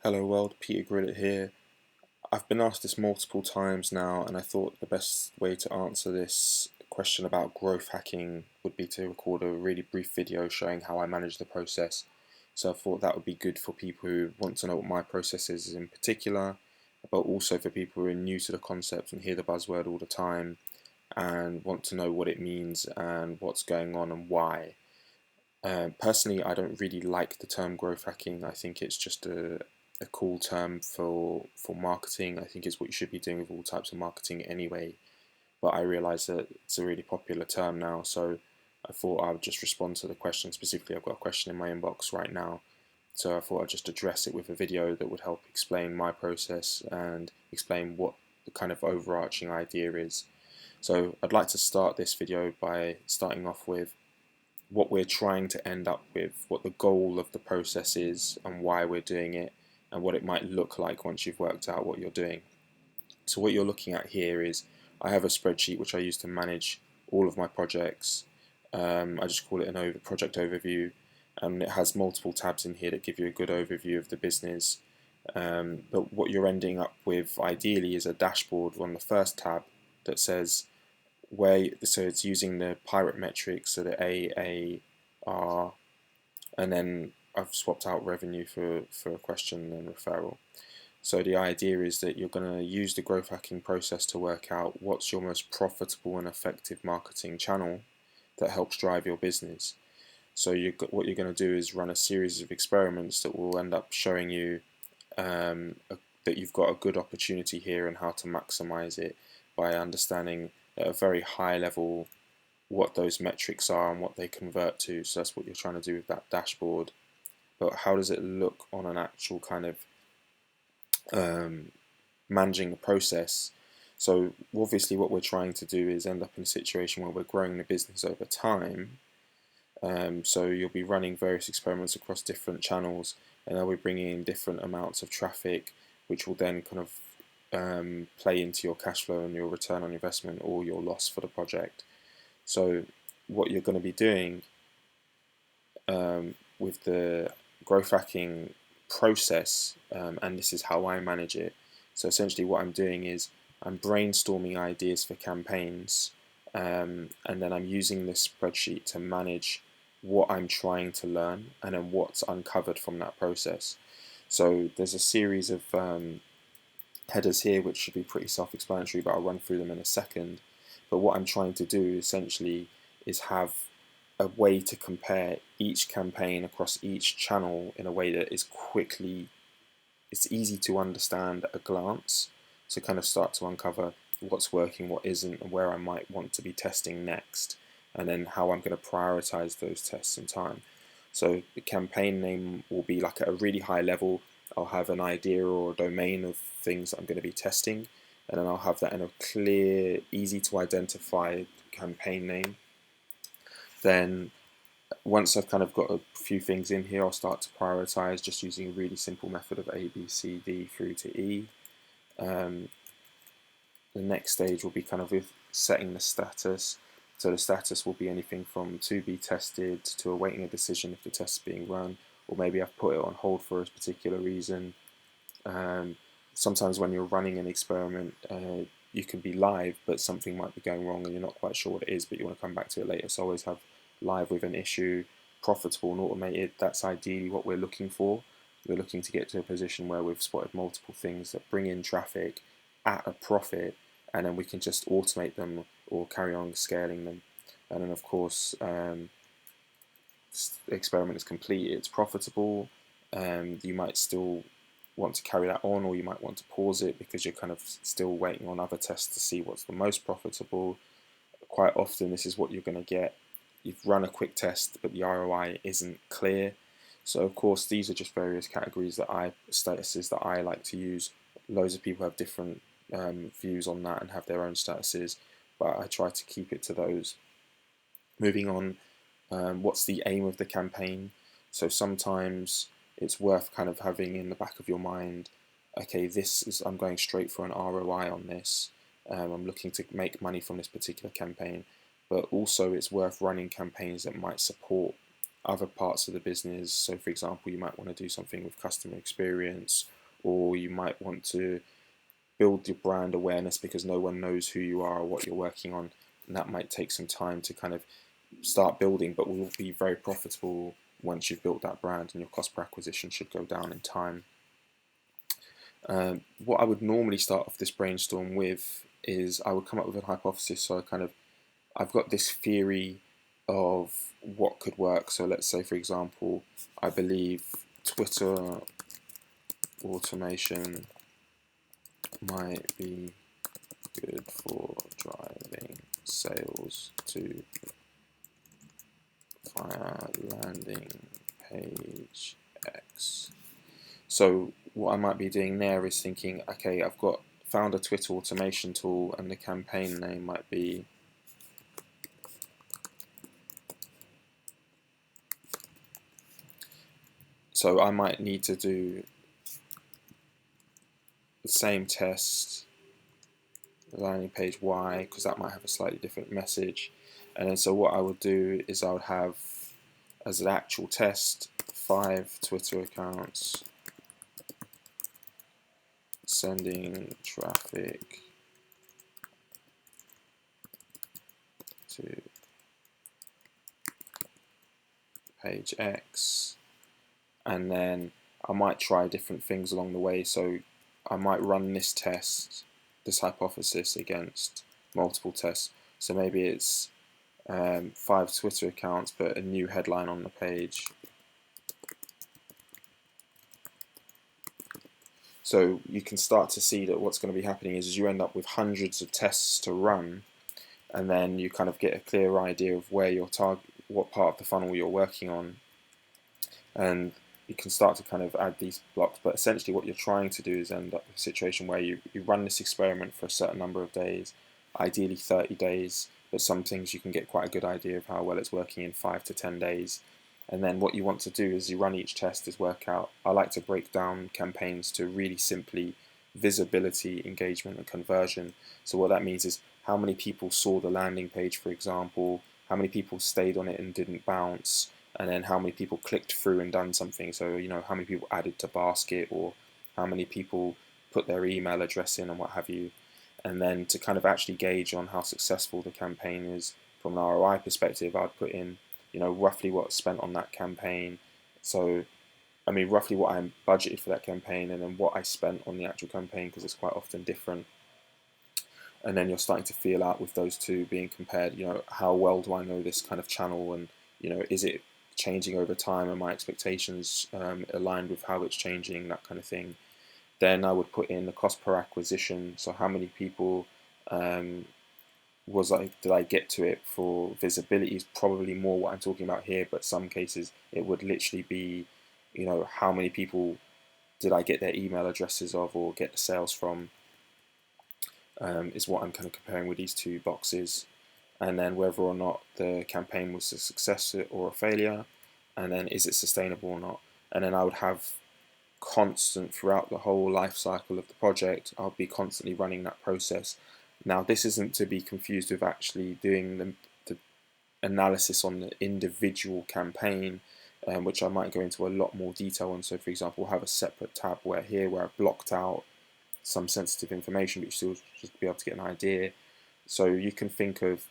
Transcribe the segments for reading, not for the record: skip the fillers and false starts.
Hello world, Peter Grillett here. I've been asked this multiple times now, and I thought the best way to answer this question about growth hacking would be to record a really brief video showing how I manage the process. So I thought that would be good for people who want to know what my process is in particular, but also for people who are new to the concept and hear the buzzword all the time and want to know what it means and what's going on and why. Personally, I don't really like the term growth hacking. I think it's just a cool term for marketing. I think it's what you should be doing with all types of marketing anyway. But I realize that it's a really popular term now, so I thought I would just respond to the question specifically. I've got a question in my inbox right now, so I thought I'd just address it with a video that would help explain my process and explain what the kind of overarching idea is. So I'd like to start this video by starting off with what we're trying to end up with, what the goal of the process is, and why we're doing it, and what it might look like once you've worked out what you're doing. So, what you're looking at here is I have a spreadsheet which I use to manage all of my projects. I just call it an project overview, and it has multiple tabs in here that give you a good overview of the business. But what you're ending up with ideally is a dashboard on the first tab that says so it's using the pirate metrics, so the AAR, and then I've swapped out revenue for a question and referral. So the idea is that you're going to use the growth hacking process to work out what's your most profitable and effective marketing channel that helps drive your business. So what you're going to do is run a series of experiments that will end up showing you that you've got a good opportunity here and how to maximize it by understanding at a very high level what those metrics are and what they convert to. So that's what you're trying to do with that dashboard. But how does it look on an actual kind of managing the process? So obviously what we're trying to do is end up in a situation where we're growing the business over time. So you'll be running various experiments across different channels, and they'll be bringing in different amounts of traffic, which will then kind of play into your cash flow and your return on investment or your loss for the project. So what you're going to be doing with the growth hacking process, and this is how I manage it. So essentially what I'm doing is I'm brainstorming ideas for campaigns, and then I'm using this spreadsheet to manage what I'm trying to learn and then what's uncovered from that process. So there's a series of headers here which should be pretty self-explanatory, but I'll run through them in a second. But what I'm trying to do essentially is have a way to compare each campaign across each channel in a way that is it's easy to understand at a glance, to kind of start to uncover what's working, what isn't, and where I might want to be testing next, and then how I'm going to prioritize those tests in time. So the campaign name will be like at a really high level. I'll have an idea or a domain of things that I'm going to be testing, and then I'll have that in a clear, easy to identify campaign name. Then once I've kind of got a few things in here, I'll start to prioritize just using a really simple method of A, B, C, D through to E. The next stage will be kind of with setting the status. So the status will be anything from to be tested to awaiting a decision if the test is being run, or maybe I've put it on hold for a particular reason. Sometimes when you're running an experiment, you can be live, but something might be going wrong and you're not quite sure what it is, but you want to come back to it later. So always have live with an issue, profitable and automated. That's ideally what we're looking for. We're looking to get to a position where we've spotted multiple things that bring in traffic at a profit, and then we can just automate them or carry on scaling them. And then of course, the experiment is complete, it's profitable. You might still want to carry that on, or you might want to pause it because you're kind of still waiting on other tests to see what's the most profitable. Quite often this is what you're going to get. You've run a quick test but the ROI isn't clear. So of course these are just various categories statuses that I like to use. Loads of people have different views on that and have their own statuses, but I try to keep it to those. Moving on, what's the aim of the campaign? So sometimes it's worth kind of having in the back of your mind, okay, I'm going straight for an ROI on this. I'm looking to make money from this particular campaign, but also it's worth running campaigns that might support other parts of the business. So for example, you might want to do something with customer experience, or you might want to build your brand awareness because no one knows who you are or what you're working on, and that might take some time to kind of start building, but will be very profitable once you've built that brand, and your cost per acquisition should go down in time. What I would normally start off this brainstorm with is I would come up with a hypothesis. So I've got this theory of what could work. So let's say, for example, I believe Twitter automation might be good for driving sales to via landing page X. So what I might be doing there is thinking, okay, found a Twitter automation tool, and the campaign name might be so I might need to do the same test landing page Y, because that might have a slightly different message. And then so what I would do is I would have as an actual test 5 Twitter accounts sending traffic to page X, and then I might try different things along the way. So I might run this test, this hypothesis, against multiple tests. So maybe it's 5 Twitter accounts, but a new headline on the page. So you can start to see that what's going to be happening is you end up with hundreds of tests to run, and then you kind of get a clear idea of where your what part of the funnel you're working on, and you can start to kind of add these blocks. But essentially what you're trying to do is end up with a situation where you run this experiment for a certain number of days, ideally 30 days, but some things you can get quite a good idea of how well it's working in 5 to 10 days. And then what you want to do as you run each test is work out, I like to break down campaigns to really simply visibility, engagement, and conversion. So what that means is how many people saw the landing page, for example, how many people stayed on it and didn't bounce, and then how many people clicked through and done something. So, how many people added to basket, or how many people put their email address in, and what have you. And then to kind of actually gauge on how successful the campaign is from an ROI perspective, I'd put in, roughly what's spent on that campaign. So, roughly what I budgeted for that campaign, and then what I spent on the actual campaign, because it's quite often different. And then you're starting to feel out with those two being compared, how well do I know this kind of channel, and, is it changing over time, and my expectations aligned with how it's changing, that kind of thing. Then I would put in the cost per acquisition, so how many people did I get to it for visibility is probably more what I'm talking about here, but some cases it would literally be, how many people did I get their email addresses of or get the sales from, is what I'm kind of comparing with these two boxes. And then whether or not the campaign was a success or a failure, and then is it sustainable or not. And then I would have constant throughout the whole life cycle of the project, I'll be constantly running that process. Now, this isn't to be confused with actually doing the analysis on the individual campaign, which I might go into a lot more detail on. So for example, we'll have a separate tab where I've blocked out some sensitive information, but you still just be able to get an idea. So you can think of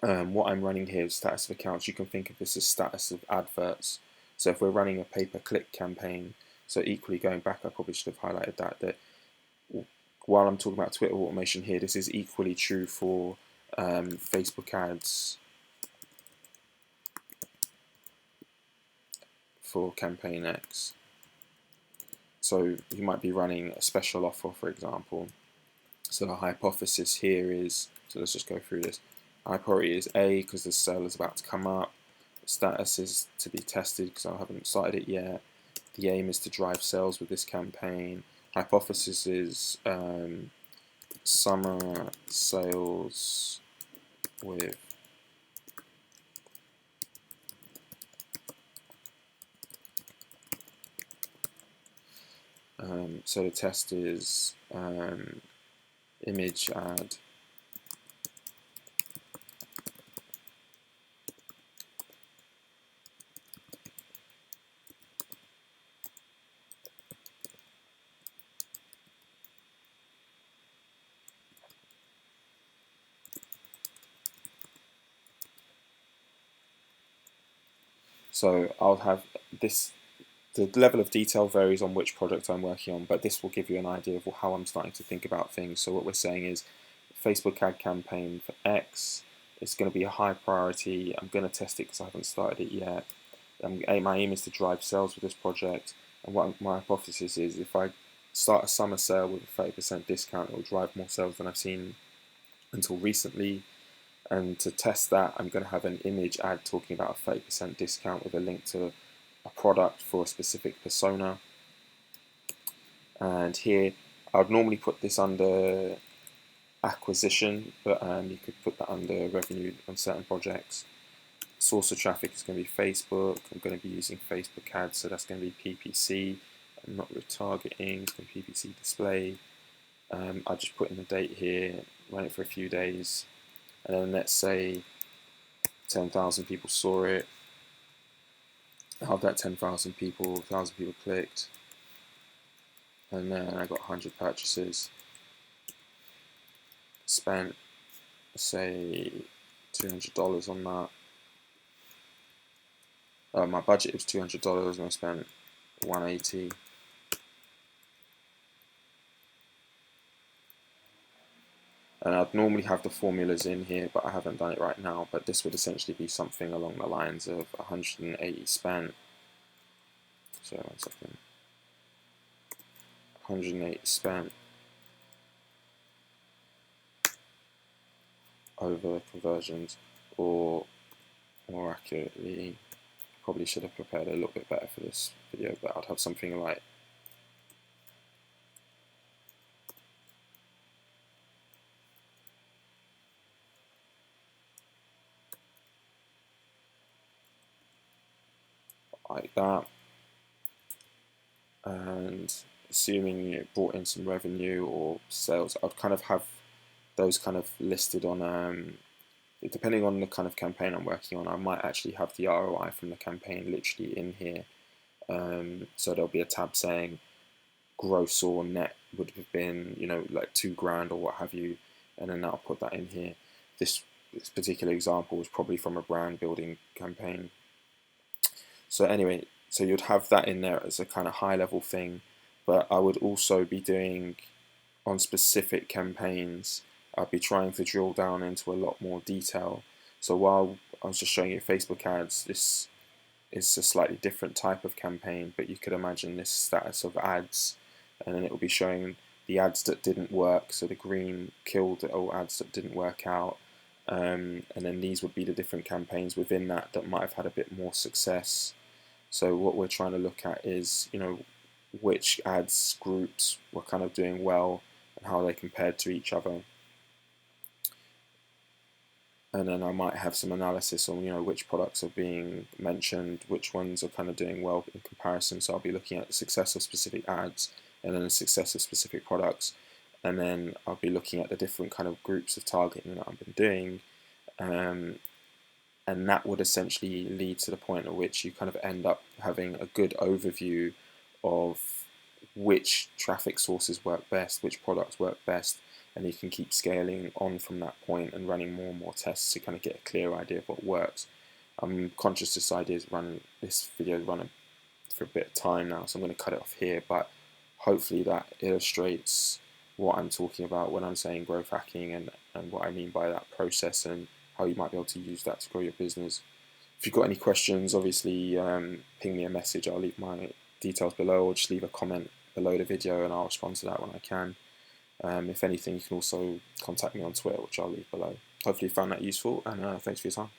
what I'm running here is status of accounts. You can think of this as status of adverts. So if we're running a pay-per-click campaign, so equally going back, I probably should have highlighted that while I'm talking about Twitter automation here, this is equally true for Facebook ads for campaign X. So you might be running a special offer, for example. So the hypothesis here is, so let's just go through this. High priority is A, because the sale is about to come up. Status is to be tested because I haven't started it yet. The aim is to drive sales with this campaign. Hypothesis is summer sales with so the test is image ad So I'll have this. The level of detail varies on which project I'm working on, but this will give you an idea of how I'm starting to think about things. So what we're saying is Facebook ad campaign for X, it's going to be a high priority. I'm going to test it because I haven't started it yet. My aim is to drive sales with this project, and what my hypothesis is, if I start a summer sale with a 30% discount, it will drive more sales than I've seen until recently. And to test that, I'm going to have an image ad talking about a 30% discount with a link to a product for a specific persona. And here, I would normally put this under acquisition, but you could put that under revenue on certain projects. Source of traffic is going to be Facebook. I'm going to be using Facebook ads, so that's going to be PPC. I'm not retargeting, it's going to be PPC display. I just put in the date here, run it for a few days, and then let's say 10,000 people saw it. Have that 10,000 people, 1,000 people clicked, and then I got 100 purchases. Spent, say, $200 on that. My budget was $200 and I spent $180. And I'd normally have the formulas in here, but I haven't done it right now. But this would essentially be something along the lines of 180 spent. So 1 second. 180 spent over conversions, or more accurately, probably should have prepared a little bit better for this video, but I'd have something like that. And assuming it brought in some revenue or sales, I'd kind of have those kind of listed on, depending on the kind of campaign I'm working on, I might actually have the ROI from the campaign literally in here. So there'll be a tab saying gross or net would have been, like $2,000 or what have you, and then I'll put that in here. This particular example was probably from a brand building campaign. So anyway, so you'd have that in there as a kind of high level thing, but I would also be doing on specific campaigns, I'd be trying to drill down into a lot more detail. So while I was just showing you Facebook ads, this is a slightly different type of campaign, but you could imagine this status of ads, and then it will be showing the ads that didn't work, so the green killed all ads that didn't work out, and then these would be the different campaigns within that might have had a bit more success. So what we're trying to look at is, which ads groups were kind of doing well and how they compared to each other. And then I might have some analysis on, which products are being mentioned, which ones are kind of doing well in comparison. So I'll be looking at the success of specific ads and then the success of specific products. And then I'll be looking at the different kind of groups of targeting that I've been doing. And that would essentially lead to the point at which you kind of end up having a good overview of which traffic sources work best, which products work best, and you can keep scaling on from that point and running more and more tests to kind of get a clear idea of what works. I'm conscious this video is running for a bit of time now, so I'm going to cut it off here, but hopefully that illustrates what I'm talking about when I'm saying growth hacking and what I mean by that process and how you might be able to use that to grow your business. If you've got any questions, obviously ping me a message. I'll leave my details below, or just leave a comment below the video and I'll respond to that when I can. If anything, you can also contact me on Twitter, which I'll leave below. Hopefully you found that useful, and thanks for your time.